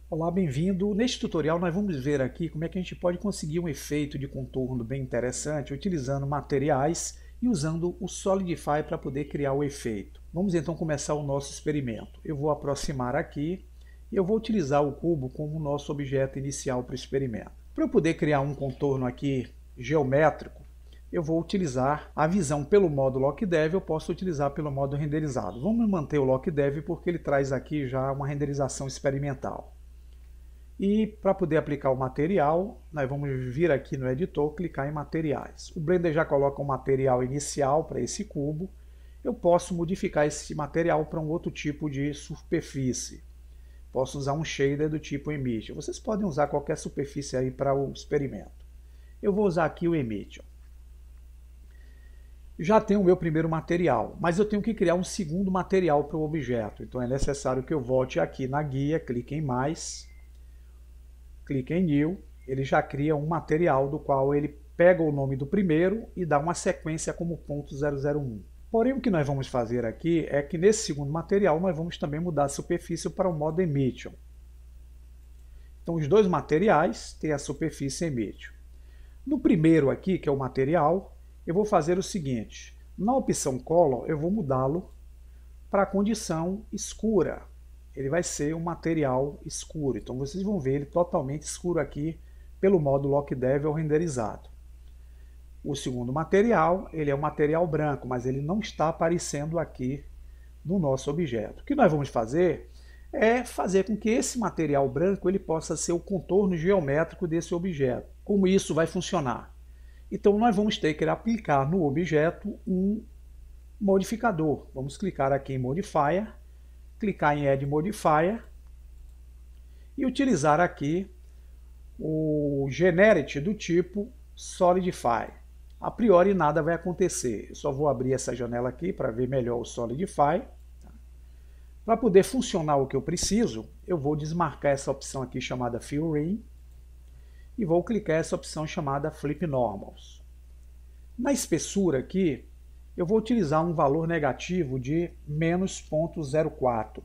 Olá, bem-vindo. Neste tutorial nós vamos ver aqui como é que a gente pode conseguir um efeito de contorno bem interessante utilizando materiais e usando o Solidify para poder criar o efeito. Vamos então começar o nosso experimento. Eu vou aproximar aqui e eu vou utilizar o cubo como nosso objeto inicial para o experimento. Para eu poder criar um contorno aqui geométrico, eu vou utilizar a visão pelo modo LockDev, eu posso utilizar pelo modo renderizado. Vamos manter o LockDev porque ele traz aqui já uma renderização experimental. E para poder aplicar o material, nós vamos vir aqui no editor, clicar em materiais. O Blender já coloca um material inicial para esse cubo. Eu posso modificar esse material para um outro tipo de superfície. Posso usar um shader do tipo Emission. Vocês podem usar qualquer superfície aí para o experimento. Eu vou usar aqui o Emission. Já tenho o meu primeiro material, mas eu tenho que criar um segundo material para o objeto. Então é necessário que eu volte aqui na guia, clique em mais, clique em New, ele já cria um material do qual ele pega o nome do primeiro e dá uma sequência como .001. Porém, o que nós vamos fazer aqui é que nesse segundo material nós vamos também mudar a superfície para o modo Emission. Então os dois materiais têm a superfície Emission. No primeiro aqui, que é o material, eu vou fazer o seguinte, na opção Color eu vou mudá-lo para a condição escura. Ele vai ser um material escuro, então vocês vão ver ele totalmente escuro aqui pelo modo LockDev ou renderizado. O segundo material, ele é um material branco, mas ele não está aparecendo aqui no nosso objeto. O que nós vamos fazer é fazer com que esse material branco ele possa ser o contorno geométrico desse objeto. Como isso vai funcionar? Então nós vamos ter que aplicar no objeto um modificador. Vamos clicar aqui em Modifier, clicar em Add Modifier e utilizar aqui o Generate do tipo Solidify. A priori nada vai acontecer. Eu só vou abrir essa janela aqui para ver melhor o Solidify. Para poder funcionar o que eu preciso, eu vou desmarcar essa opção aqui chamada Fill Ring e vou clicar essa opção chamada Flip Normals. Na espessura aqui, eu vou utilizar um valor negativo de menos 0.04.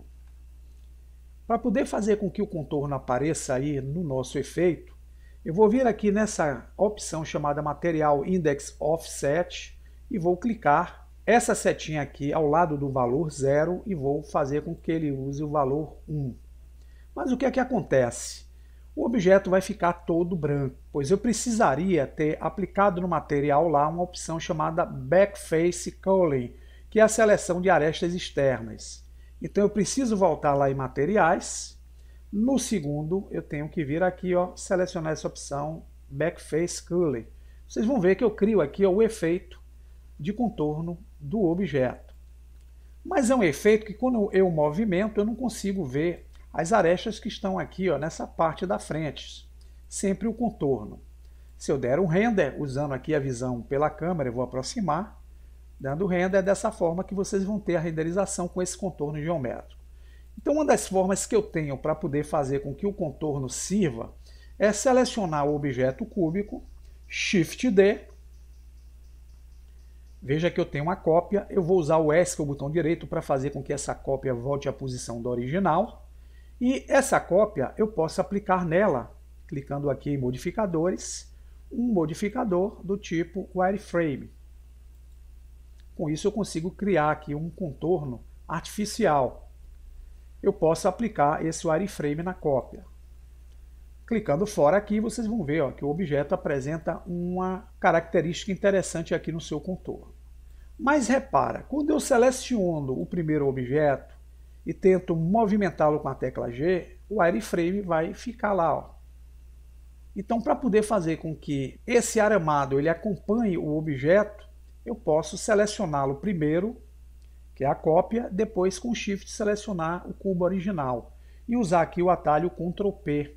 Para poder fazer com que o contorno apareça aí no nosso efeito, eu vou vir aqui nessa opção chamada Material Index Offset e vou clicar essa setinha aqui ao lado do valor 0 e vou fazer com que ele use o valor 1. Mas o que é que acontece? O objeto vai ficar todo branco, pois eu precisaria ter aplicado no material lá uma opção chamada Backface Culling, que é a seleção de arestas externas. Então eu preciso voltar lá em materiais. No segundo, eu tenho que vir aqui, ó, selecionar essa opção Backface Culling. Vocês vão ver que eu crio aqui, ó, o efeito de contorno do objeto. Mas é um efeito que quando eu movimento, eu não consigo ver as arestas que estão aqui, ó, nessa parte da frente, sempre o contorno. Se eu der um render, usando aqui a visão pela câmera, eu vou aproximar, dando render, é dessa forma que vocês vão ter a renderização com esse contorno geométrico. Então uma das formas que eu tenho para poder fazer com que o contorno sirva é selecionar o objeto cúbico, Shift D, veja que eu tenho uma cópia, eu vou usar o S, que é o botão direito, para fazer com que essa cópia volte à posição do original. E essa cópia eu posso aplicar nela, clicando aqui em modificadores, um modificador do tipo Wireframe. Com isso eu consigo criar aqui um contorno artificial. Eu posso aplicar esse Wireframe na cópia. Clicando fora aqui, vocês vão ver, ó, que o objeto apresenta uma característica interessante aqui no seu contorno. Mas repara, quando eu seleciono o primeiro objeto, e tento movimentá-lo com a tecla G, o wireframe vai ficar lá. Ó. Então, para poder fazer com que esse aramado ele acompanhe o objeto, eu posso selecioná-lo primeiro, que é a cópia, depois com Shift selecionar o cubo original e usar aqui o atalho Ctrl P.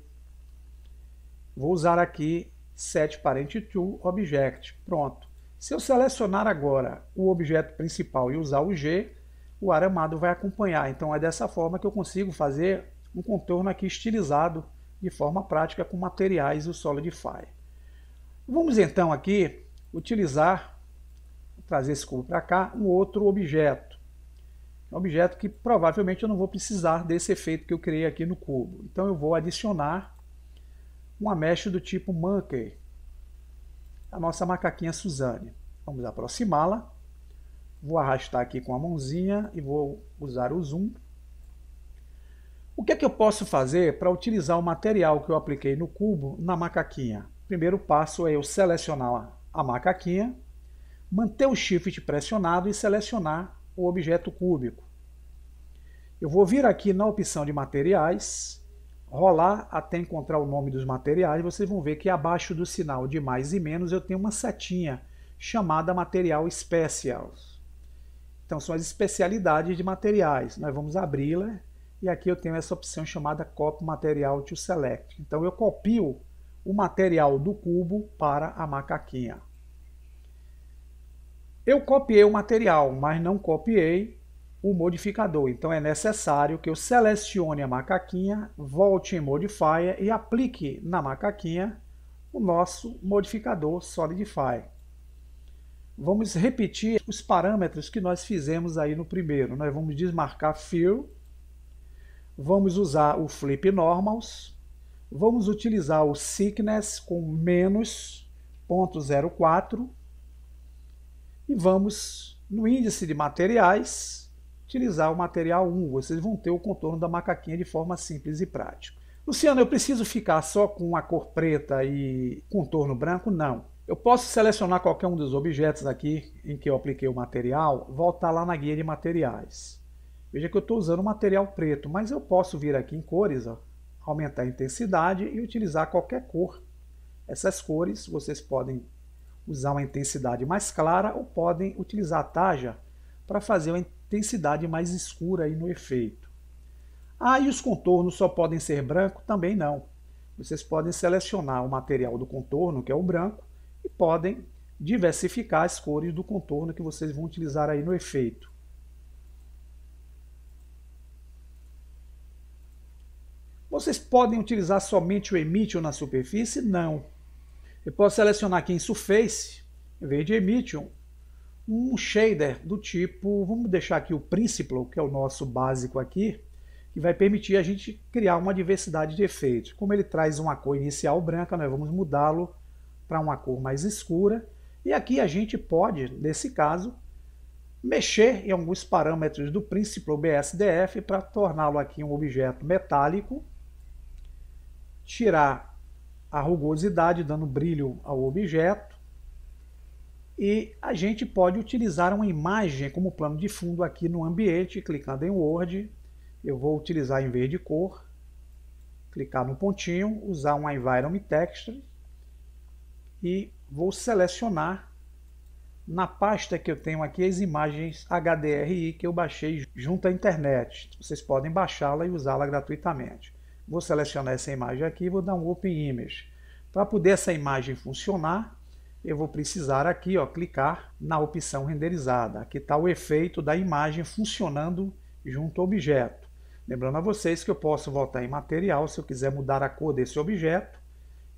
Vou usar aqui Set Parent to Object. Pronto. Se eu selecionar agora o objeto principal e usar o G, o aramado vai acompanhar. Então é dessa forma que eu consigo fazer um contorno aqui estilizado de forma prática com materiais do Solidify. Vamos então aqui utilizar, trazer esse cubo para cá, um outro objeto. É um objeto que provavelmente eu não vou precisar desse efeito que eu criei aqui no cubo. Então eu vou adicionar uma mesh do tipo Monkey, a nossa macaquinha Suzane. Vamos aproximá-la. Vou arrastar aqui com a mãozinha e vou usar o zoom. O que é que eu posso fazer para utilizar o material que eu apliquei no cubo na macaquinha? Primeiro passo é eu selecionar a macaquinha, manter o Shift pressionado e selecionar o objeto cúbico. Eu vou vir aqui na opção de materiais, rolar até encontrar o nome dos materiais. Vocês vão ver que abaixo do sinal de mais e menos eu tenho uma setinha chamada Material Specials. Então são as especialidades de materiais. Nós vamos abri-la e aqui eu tenho essa opção chamada Copy Material to Select. Então eu copio o material do cubo para a macaquinha. Eu copiei o material, mas não copiei o modificador. Então é necessário que eu selecione a macaquinha, volte em Modifier e aplique na macaquinha o nosso modificador Solidify. Vamos repetir os parâmetros que nós fizemos aí no primeiro. Nós vamos desmarcar Fill, vamos usar o Flip Normals, vamos utilizar o Thickness com menos 0.04 e vamos, no índice de materiais, utilizar o material 1. Vocês vão ter o contorno da macaquinha de forma simples e prática. Luciano, eu preciso ficar só com a cor preta e contorno branco? Não. Eu posso selecionar qualquer um dos objetos aqui em que eu apliquei o material, voltar lá na guia de materiais. Veja que eu estou usando o material preto, mas eu posso vir aqui em cores, ó, aumentar a intensidade e utilizar qualquer cor. Essas cores vocês podem usar uma intensidade mais clara ou podem utilizar a taja para fazer uma intensidade mais escura aí no efeito. Ah, e os contornos só podem ser branco? Também não. Vocês podem selecionar o material do contorno, que é o branco, e podem diversificar as cores do contorno que vocês vão utilizar aí no efeito. Vocês podem utilizar somente o Emission na superfície? Não. Eu posso selecionar aqui em Surface, em vez de Emission, um shader do tipo, vamos deixar aqui o Principal, que é o nosso básico aqui, que vai permitir a gente criar uma diversidade de efeitos. Como ele traz uma cor inicial branca, nós vamos mudá-lo para uma cor mais escura. E aqui a gente pode, nesse caso, mexer em alguns parâmetros do Principal BSDF para torná-lo aqui um objeto metálico, tirar a rugosidade, dando brilho ao objeto. E a gente pode utilizar uma imagem como plano de fundo aqui no ambiente, clicando em Word. Eu vou utilizar em vez de cor, clicar no pontinho, usar um Environment Texture e vou selecionar na pasta que eu tenho aqui as imagens HDRI que eu baixei junto à internet. Vocês podem baixá-la e usá-la gratuitamente. Vou selecionar essa imagem aqui e vou dar um Open Image. Para poder essa imagem funcionar, eu vou precisar aqui, ó, clicar na opção renderizada. Aqui está o efeito da imagem funcionando junto ao objeto. Lembrando a vocês que eu posso voltar em material se eu quiser mudar a cor desse objeto.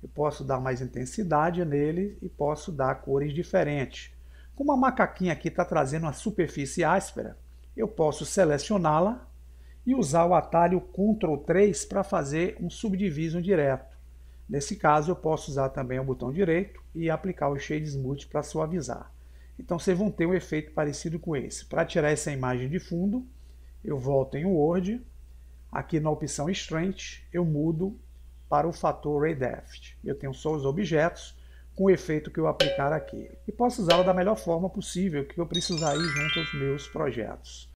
Eu posso dar mais intensidade nele e posso dar cores diferentes. Como a macaquinha aqui está trazendo uma superfície áspera, eu posso selecioná-la e usar o atalho Ctrl 3 para fazer um Subdivision direto. Nesse caso, eu posso usar também o botão direito e aplicar o Shade Smooth para suavizar. Então, vocês vão ter um efeito parecido com esse. Para tirar essa imagem de fundo, eu volto em Word. Aqui na opção Strength, eu mudo para o fator Ray Depth. Eu tenho só os objetos com o efeito que eu aplicar aqui. E posso usá-lo da melhor forma possível que eu precisar ir junto aos meus projetos.